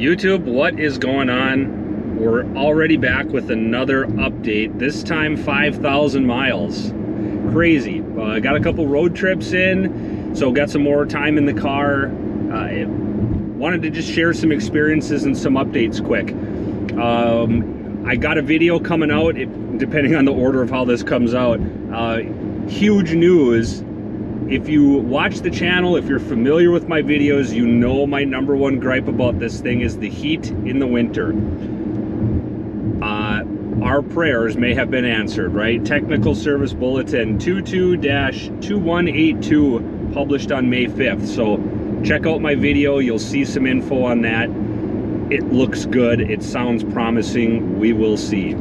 YouTube, what is going on? We're already back with another update, this time 5,000 miles. Crazy. I got a couple road trips in, so got some more time in the car. Wanted to just share some experiences and some updates quick. I got a video coming out, depending on the order of how this comes out. Huge news. If you watch the channel, if you're familiar with my videos, you know my #1 gripe about this thing is the heat in the winter. Our prayers may have been answered, right? Technical Service Bulletin 22-2182 published on May 5th. So check out my video, you'll see some info on that. It looks good, it sounds promising, we will see.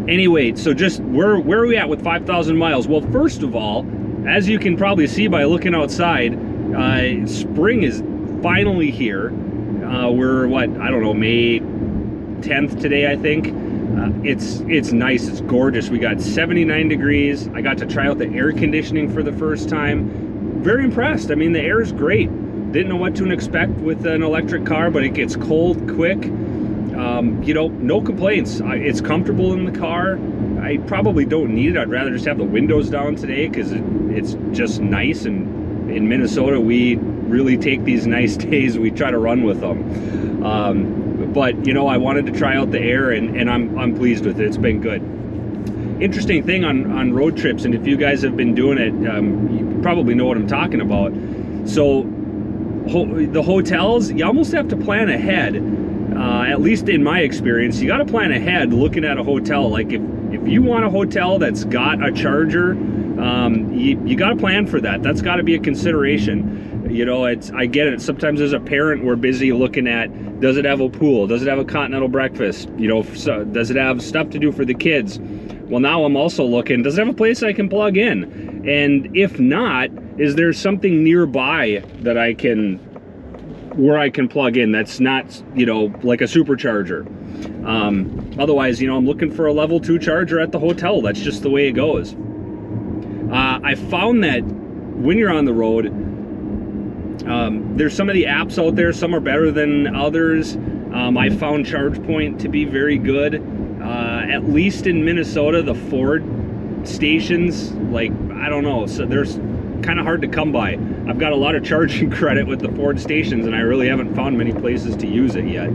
Anyway, so just where are we at with 5,000 miles? Well, first of all, as you can probably see by looking outside, spring is finally here. We're what, I don't know, May 10th today, I think. It's nice, it's gorgeous. We got 79 degrees. I got to try out the air conditioning for the first time. Very impressed. I mean, the air is great. Didn't know what to expect with an electric car, but it gets cold quick. You know, no complaints. It's comfortable in the car. I probably don't need it. I'd rather just have the windows down today because it's just nice, and in Minnesota we really take these nice days, we try to run with them. But you know, I wanted to try out the air, and I'm pleased with it. It's been good. Interesting thing on road trips, and if you guys have been doing it, you probably know what I'm talking about. So the hotels, you almost have to plan ahead. At least in my experience, you got to plan ahead looking at a hotel. Like if you want a hotel that's got a charger, you got to plan for that. That's got to be a consideration. You know, I get it. Sometimes as a parent, we're busy looking at, does it have a pool? Does it have a continental breakfast? You know, so does it have stuff to do for the kids? Well, now I'm also looking, does it have a place I can plug in? And if not, is there something nearby that where I can plug in that's not, you know, like a supercharger? Otherwise, you know, I'm looking for a level 2 charger at the hotel. That's just the way it goes. I found that when you're on the road, there's some of the apps out there, some are better than others. I found ChargePoint to be very good. At least in Minnesota, the Ford stations, like, I don't know, so there's kind of hard to come by. I've got a lot of charging credit with the Ford stations, and I really haven't found many places to use it yet.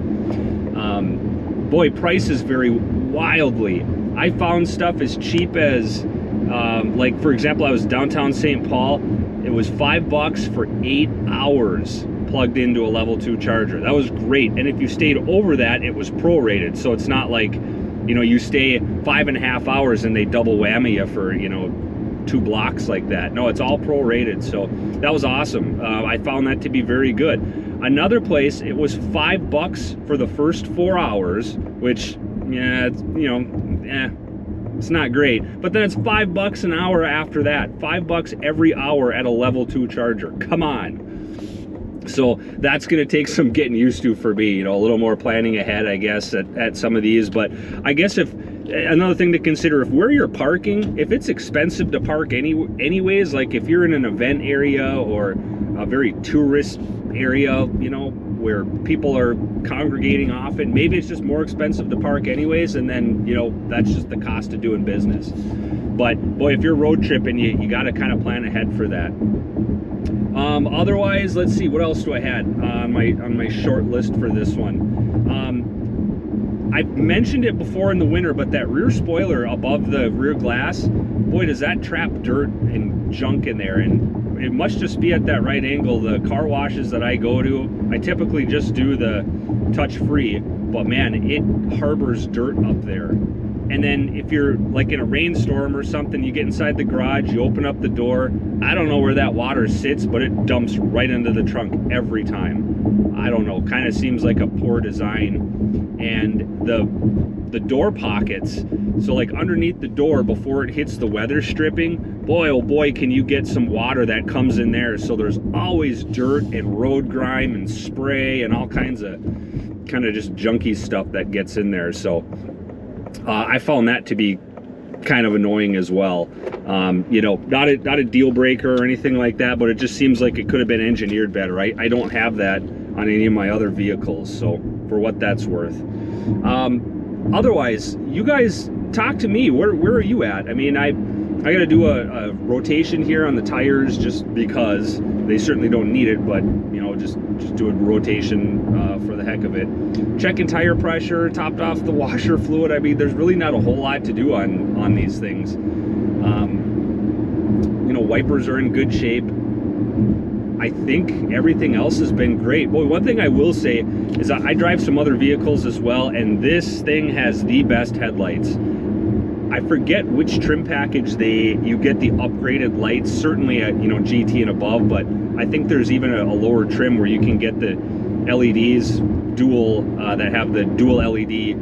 Boy, prices vary wildly. I found stuff as cheap as, like, for example, I was downtown St. Paul. It was $5 for 8 hours plugged into a level 2 charger. That was great. And if you stayed over that, it was prorated. So it's not like, you know, you stay 5.5 hours and they double whammy you for, you know, 2 blocks like that. No, it's all prorated. So that was awesome. I found that to be very good. Another place, it was $5 for the first 4 hours, which, yeah, it's, you know, it's not great. But then it's $5 an hour after that. $5 every hour at a level 2 charger. Come on. So that's going to take some getting used to for me, you know, a little more planning ahead, I guess, at some of these. But I guess another thing to consider, if where you're parking, if it's expensive to park anyways, like if you're in an event area or a very tourist area, you know, where people are congregating often, maybe it's just more expensive to park anyways, and then, you know, that's just the cost of doing business. But boy, if you're road tripping, you got to kind of plan ahead for that. Otherwise, let's see, what else do I had on my short list for this one? I've mentioned it before in the winter, but that rear spoiler above the rear glass, boy, does that trap dirt and junk in there. And it must just be at that right angle. The car washes that I go to, I typically just do the touch-free, but man, it harbors dirt up there. And then if you're like in a rainstorm or something, you get inside the garage, you open up the door, I don't know where that water sits, but it dumps right into the trunk every time. I don't know, kind of seems like a poor design. And the door pockets, so like underneath the door before it hits the weather stripping, boy oh boy, can you get some water that comes in there. So there's always dirt and road grime and spray and all kinds of kind of just junky stuff that gets in there. So I found that to be kind of annoying as well. You know, not a deal breaker or anything like that, but it just seems like it could have been engineered better. I don't have that on any of my other vehicles, so for what that's worth. Otherwise, you guys talk to me. Where are you at? I mean, I got to do a rotation here on the tires just because they certainly don't need it, but you know, just do a rotation for the heck of it. Checking tire pressure, topped off the washer fluid. I mean, there's really not a whole lot to do on these things. You know, wipers are in good shape. I think everything else has been great. Boy, one thing I will say is I drive some other vehicles as well, and this thing has the best headlights. I forget which trim package you get the upgraded lights, certainly at, you know, GT and above, but I think there's even a lower trim where you can get the LEDs dual, that have the dual LED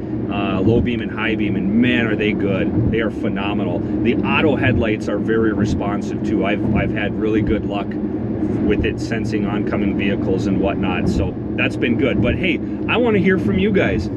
low beam and high beam, and man, are they good. They are phenomenal. The auto headlights are very responsive too. I've had really good luck with it sensing oncoming vehicles and whatnot, so that's been good. But hey, I want to hear from you guys.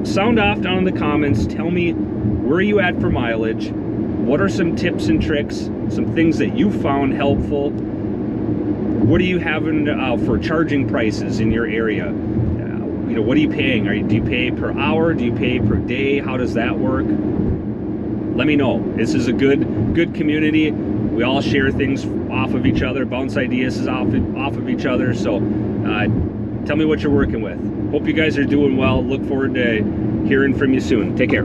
Sound off down in the comments. Tell me, where are you at for mileage? What are some tips and tricks, some things that you found helpful? What are you having for charging prices in your area? You know, what are you paying? Do you pay per hour? Do you pay per day? How does that work? Let me know. This is a good community. We all share things off of each other, bounce ideas off of each other. So tell me what you're working with. Hope you guys are doing well. Look forward to hearing from you soon. Take care.